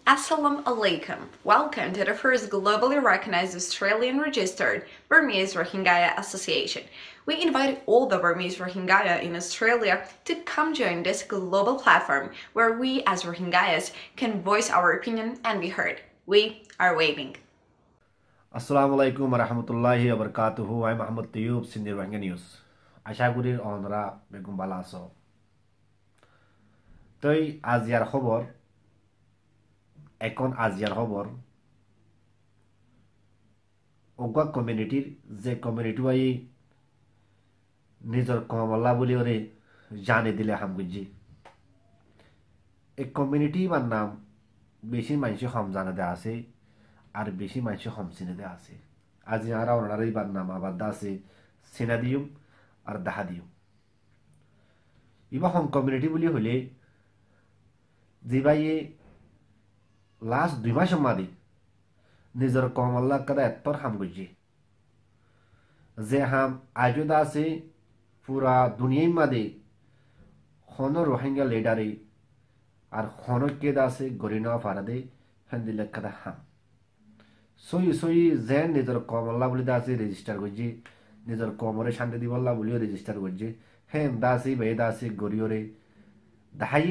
Assalamu alaikum. Welcome to the first globally recognized Australian registered Burmese Rohingya Association. We invite all the Burmese Rohingya in Australia to come join this global platform where we as Rohingyas can voice our opinion and be heard. We are waving. Assalamu alaikum warahmatullahi wabarakatuh. I'm Muhammad Tayyub, Sydney Rohingya News. Ashagurir onra begum balaso. Toi aziyar khobor এখন আজিয়ার খবর ওগা কমিউনিটির যে community ওই নিজের কমলা বলি ওরে জানে দিলে হামগুজি এই কমিউনিটি বার নাম বেশি মানুষ কম জানে দেওয়া আছে আর বেশি মানুষ কম চিনে দেওয়া আছে আজি আর ওনার এই বার নাম আবার দা আছে চিনা দিউম আর দাহা দিউম ইবা হোম কমিউনিটি বলি হলে যে ভাইয়ে লাস্ট 2 মাস মাদি নিজের কমল্লা কাদা এত্তর হাম গুজি যে হাম আজুদা আছে পুরা দুনিয়ায় মাদি খন রোহিঙ্গা লিডারে আর খন কেদা আছে গরিনা ফারাদে হেন্দিলে কাদা হাম সই যে নিজের কমল্লা বলি দা আছে রেজিস্টার গুজি নিজের কমরে শান্তি দিবল্লা বলিও রেজিস্টার গুজি হেম দা আছে বে দা আছে গরিওরে দাহাই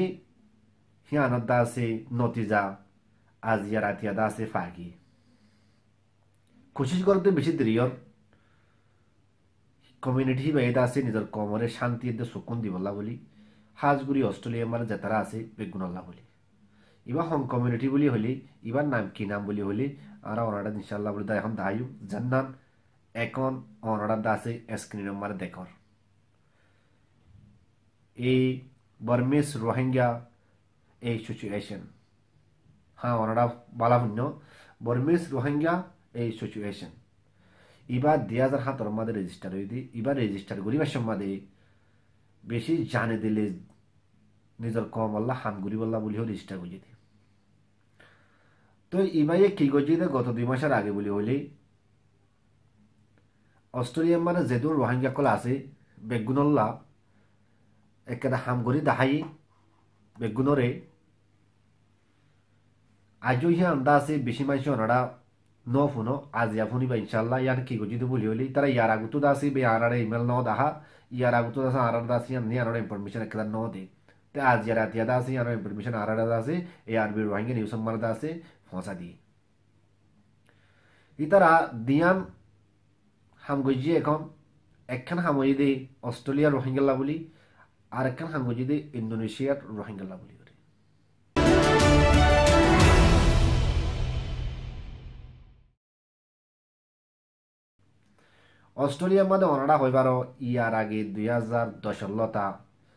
হিয়ানত দা আছে নতিজা আজিয়া রাতিয়া দাসে ফাগি কোশিশ করতে বেশি দেরিয়র কমিউনিটি বাইদা আছে নিজের কমরে শান্তি এতে সুকুন দিবল্লা বলি হাজগুড়ি অস্ট্রেলিয়া মানে যেতারা আছে বেগুনল্লা বলি এবার হোম কমিউনিটি বলি হলি এবার নাম কি নাম বলি হলি আর অনারা ইনশাল্লাহ বলি এখন দায়ু জান্নান এখন অনারা দাসে স্ক্রিন নম্বর দেখর এই বার্মিজ রোহিঙ্গা এই সিচুয়েশন হ্যাঁ ওনারা বলা শূন্য বর্মিজ রোহিঙ্গা এই সিচুয়েশন এবার 2007 মাদে রেজিস্টার হয়ে দিই এবার রেজিস্টার করিবার সম্মাদে বেশি জানে দিলে নিজের কম আল্লাহ হাম গরিবল্লা বলিও রেজিস্টার করি দিই তো এবার কি করছি গত 2 মাসের আগে বলি হলে অস্ট্রেলিয়া মানে যেহেতু রোহিঙ্গা কল আছে বেগুনল্লা একেবারে হাম গরি দাহাই বেগুনরে আজও ইহা আন্দা আছে বেশি মানুষ ওনারা ন ফোনো আজিয়া ফোনিবা ইনশাল্লাহ ইয়ান কি গজি বলি হলি তারা ইয়ার আগতো দাসি বে আনারে ইমেল ন দাহা ইয়ার আগতো দাসা আনার দাসি আনি আনারে ইনফরমেশন একদা ন দে তে আজিয়া রাতিয়া দাসি আনারে ইনফরমেশন আনারে দাসি এ আরবি রোহিঙ্গা নিউজ সম্মান দাসি ফসা দি ইতারা দিয়ান হাম গজি এখন একখান হামই দে অস্ট্রেলিয়া রোহিঙ্গা বলি আর একখান হাম গজি দে ইন্দোনেশিয়ার রোহিঙ্গা বলি অস্ট্রেলিয়ার মধ্যে অনারা হইবার ইয়ার আগে 2010 লতা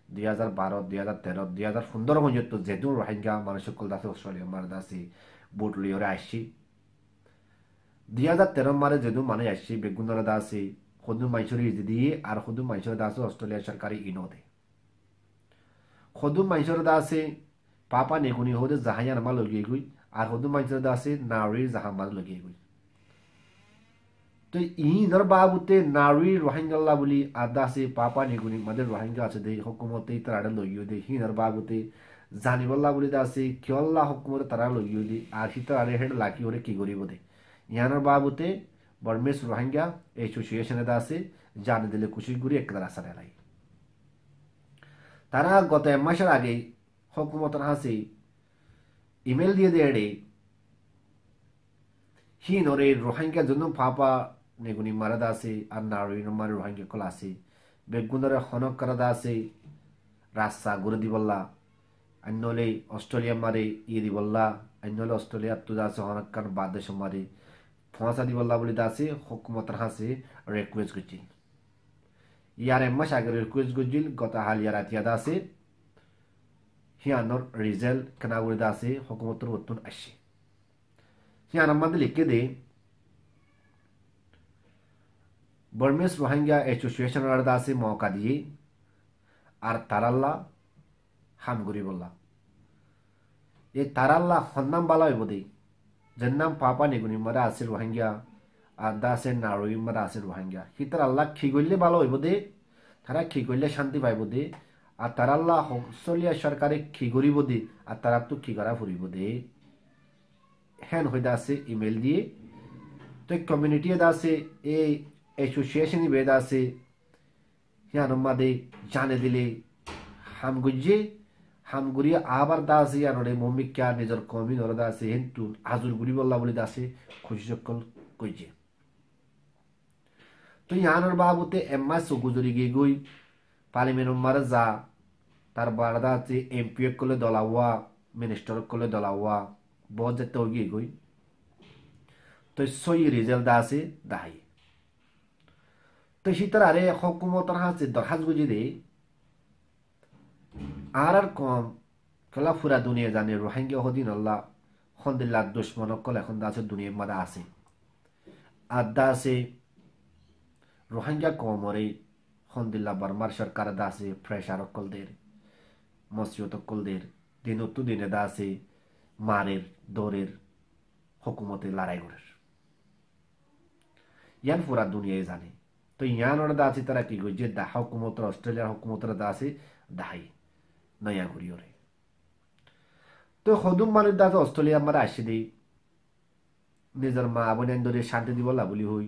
2012 2013 2015 পর্যন্ত যেহেতু রোহিঙ্গা মানুষ সকল দাসে অস্ট্রেলিয়া মার দাসি বুট লিওরে আসছি 2013 মারে যেহেতু মানুষ আসছি বেগুনরা দাসি সদু মাইসরি ইজি দিয়ে আর সদু মাইসর দাসে অস্ট্রেলিয়া সরকারি ইনো দে সদু মাইসর দাসে পাপা নেগুনি হতে জাহাইয়া নামা লগিয়ে গই আর সদু মাইসর দাসে নারী জাহামাজ লগিয়ে গই তো ইনর বাবুতে নারী রোহিঙ্গা বলি আদা আছে পাপা নিগুনি মাদের রোহিঙ্গা আছে দে হুকুমতে তারা লইও দে হিনর বাবুতে জানিবল্লা বলি আছে কিয়ল্লা হুকুমতে তারা লইও দে আর হিতার আরে হেড লাকি ওরে কি করিব দে ইয়ানর বাবুতে বর্মেশ রোহিঙ্গা এই সিচুয়েশনে আছে জানি দিলে কুশি গুরি একদার আসা লাই তারা গত 1 মাসের আগে হুকুমতের হাসি ইমেল দিয়ে দেড়ে হিনরে রোহিঙ্গা জন্য পাপা নেগুনি মারাদা আছে আর নারী মারে রোহিঙ্গা কল আছে বেগুনরে হনক করাদা আছে রাস্তা গুরে দিবল্লা অন্যলে অস্ট্রেলিয়া মারে দিবল্লা অন্যলে অস্ট্রেলিয়া তুদা আছে হনক কান বাদ মারে ফসা দিবল্লা বলি দাসে হুকুমতের হাসে রিকোয়েস্ট করছি ইয়ার এমাস আগে রিকোয়েস্ট করছিল গত হালিয়া রাতিয়া দাসে হিয়ানোর রিজাল্ট কেনা বলে দাসে হুকুমতের উত্তর আসছে হিয়ান আমাদের লিখে দে বর্মেশ রোহিঙ্গা অ্যাসোসিয়েশন দাসে মৌকা দিয়ে আর তারাল্লা হামগুড়ি বললা এই তারাল্লা হন্নাম বালা হইব দে যার নাম পাপা নেগুনি মারা আছে রোহিঙ্গা আর দাসে নারী মারা আছে রোহিঙ্গা হিতার আল্লাহ খি করলে ভালো হইব দে তারা খি করলে শান্তি পাইব দে আর তারাল্লা অস্ট্রেলিয়া সরকারে খি করিব দে আর তারা তো খি করা ফুরিব দে হ্যান হয়ে আছে ইমেল দিয়ে তো কমিউনিটি আছে এই অ্যাসোসিয়েশন বেদ আছে ইয়ানো মাদে জানে দিলে হামগুজে হামগুড়ি আবার দাসে ইয়ানোরে মমিকা নিজের কমি নর দাসে হেন্টু হাজুর গুড়ি বল্লা বলে দাসে খুশি সকল কইছে তো ইয়ানোর বাবুতে এম্মা সুগুজুরি গিয়ে গই পার্লিমেন্ট মারা যা তার বারদা আছে এমপি করলে দলাওয়া মিনিস্টার করলে দলাওয়া বহুত যেতে গিয়ে গই তো সই রেজাল্ট আছে দাহাই তো শীতার আরে হকুমতর হাতে দরখাস গুজি দে আর কম কলা ফুরা দুনিয়া জানে রোহিঙ্গা হদিন আল্লাহ হন্দিল্লা দুশ্মন কল এখন আছে দুনিয়ার মাদা আছে আদা আছে রোহিঙ্গা কমরে হন্দিল্লা বার্মার সরকার দা আছে প্রেসার কলদের মসজিদ কলদের দিন তো দিনে দা আছে মারের দৌড়ের হকুমতে লড়াই করার ইয়ান পুরা দুনিয়ায় জানে তো ইয়ান ওরা দা আছে তারা কি যে দা হকুমতর অস্ট্রেলিয়ার হকুমতর দা আছে দাহাই নয়া ঘুরিওরে তো হদুম মানুষ দা অস্ট্রেলিয়া মারা আসি দেই নিজের মা বোন ধরে শান্তি দিব বলি হই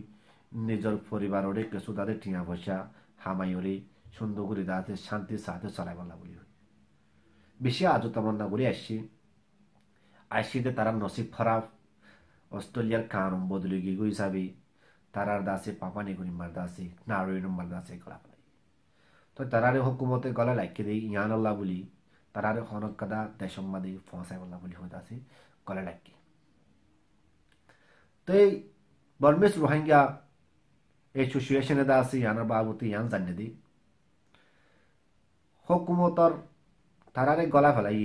নিজের পরিবারে কিছু তাদের টিয়া পয়সা হামাইরে সুন্দর করে দাঁতে শান্তির সাথে চলাই বলা বলি হই বেশি আজও তামান্না করে আসিতে তারা নসিব খারাপ অস্ট্রেলিয়ার কানুন বদলে গিয়ে হিসাবে তারার দাসে পাপানি করি মার দাসে নারী নম্বর দাসে গলা ফেলাই তো তারারে হকুমতে গলা লাইকে দেই ইয়ান আল্লাহ বলি তারারে হনক কাদা দেশম্মাদি ফসাই বলা বলি হয়ে দাসে গলা লাইকে তো এই বর্মেশ রোহিঙ্গা অ্যাসোসিয়েশনে দা আছে ইয়ানার বাবুতে ইয়ান জানিয়ে দিই হকুমতর তারারে গলা ফেলাই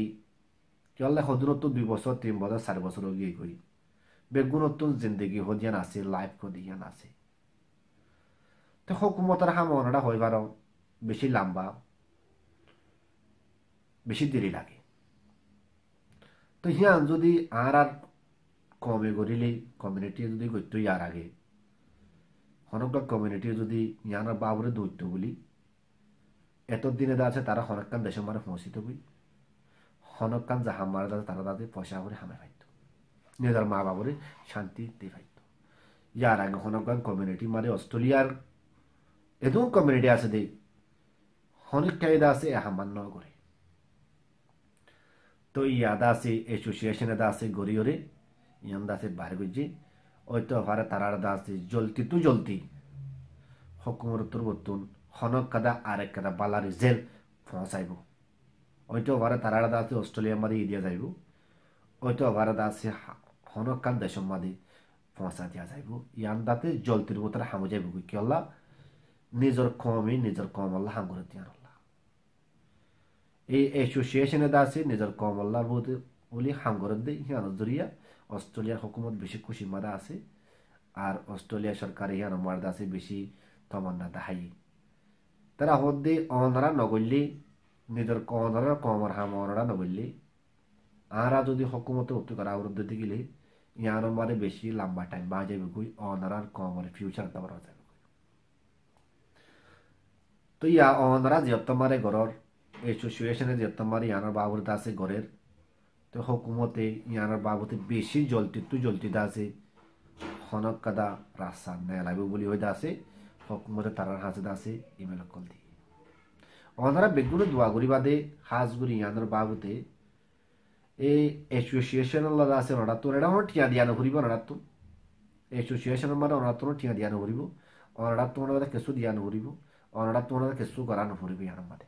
কেলে সদুনত্তর 2 বছর 3 বছর 4 বছর গিয়ে গই বেগুনত্তর জিন্দগি হদিয়ান আছে লাইফ হদিয়ান আছে তো হকুমতর হামনাটা হইবার বেশি লম্বা বেশি দেরি লাগে তো হিয়ান যদি আর কমে গড়িলে কমিউনিটি যদি গত্য ইয়ার আগে হনকা কমিউনিটি যদি ইয়ানার বাবুরে দৈত্য বলি এত দিনে দা আছে তারা হনকান দেশের মারে পৌঁছিত বই হনকান যাহা মারা দাদা তারা তাদের পয়সা করে হামে পাইত নিজের মা বাবুরে শান্তি দিয়ে পাইত ইয়ার আগে হনকান কমিউনিটি মারে অস্ট্রেলিয়ার এদম কমিউনিটি আছে দেই অনেকটাই দা আছে হামান্য করে তো ইয়াদা আছে অ্যাসোসিয়েশনে দা আছে গড়িওরে ইয়ান দা আছে বাইরে গজি ওইতো হারে তারার দা আছে জলতি তো জলতি হকুমতর বতুন হনক কাদা আরেক কাদা বালারি জেল পৌঁছাইব ওইতো হারে তারার দা আছে অস্ট্রেলিয়া মাদি ইডিয়া যাইব ওইতো হারে দা আছে হনক কান দেশ মাদি পৌঁছা দিয়া যাইব ইয়ান দাতে জলতির বোতলে হামু যাইব কি আল্লাহ নিজের কম আল্লাহ হাম করে দিয়ান আল্লাহ এই অ্যাসোসিয়েশনে দা আছে নিজের কম আল্লাহর বলি হাম করে দেয় ইয়ান জরিয়া অস্ট্রেলিয়ার হকুমত বেশি খুশি মারা আছে আর অস্ট্রেলিয়া সরকার ইয়ান মারদা আছে বেশি তমান্না দাহাই তারা হদ্দে অনারা নগল্লি নিজের অনারা কমর হাম অনারা নগল্লি আরা যদি হকুমতে উত্তর করা অবরোধ দিতে গেলে ইয়ান মারে বেশি লম্বা টাইম বা যাবে কই অনারার কমর ফিউচার দেওয়া যাবে তো ইয়া অনারা যেত মারে গরর অ্যাসোসিয়েশনে যেত মারে ইয়ানোর বাবুর দাসে গরের তো হকুমতে ইয়ানোর বাবুতে বেশি জলতি দাসে হনক কাদা রাস্তা নেয় লাগবে বলি হয়ে দাসে হকুমতে তারার হাতে দাসে ইমেল কল দিয়ে অনারা বেগুলো দোয়া করি বাদে হাজগুড়ি ইয়ানোর বাবুতে এই অ্যাসোসিয়েশন আছে ওরা তো এটা আমার টিয়া দিয়া নভরিব ওরা তো অ্যাসোসিয়েশন মানে ওরা তো টিয়া দিয়া নভরিব ওরা তো ওনারা কেঁচু দিয়া নভরিব ওনারা তো ওনারা কেঁচু করা নভরিব ইয়ানোর মাঝে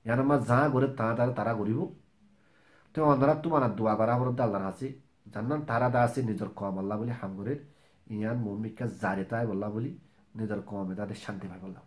ইয়ানোর মাঝ যা করে তারা করিব তো ওনারা তো মানে দোয়া করা বলতে আল্লাহ আছে জানান তারা দা আছে নিজের কম আল্লাহ বলি হাম করে ইয়ান মমিকা জারে তাই বললা বলি নিজের কমে তাদের শান্তি ভাই বললা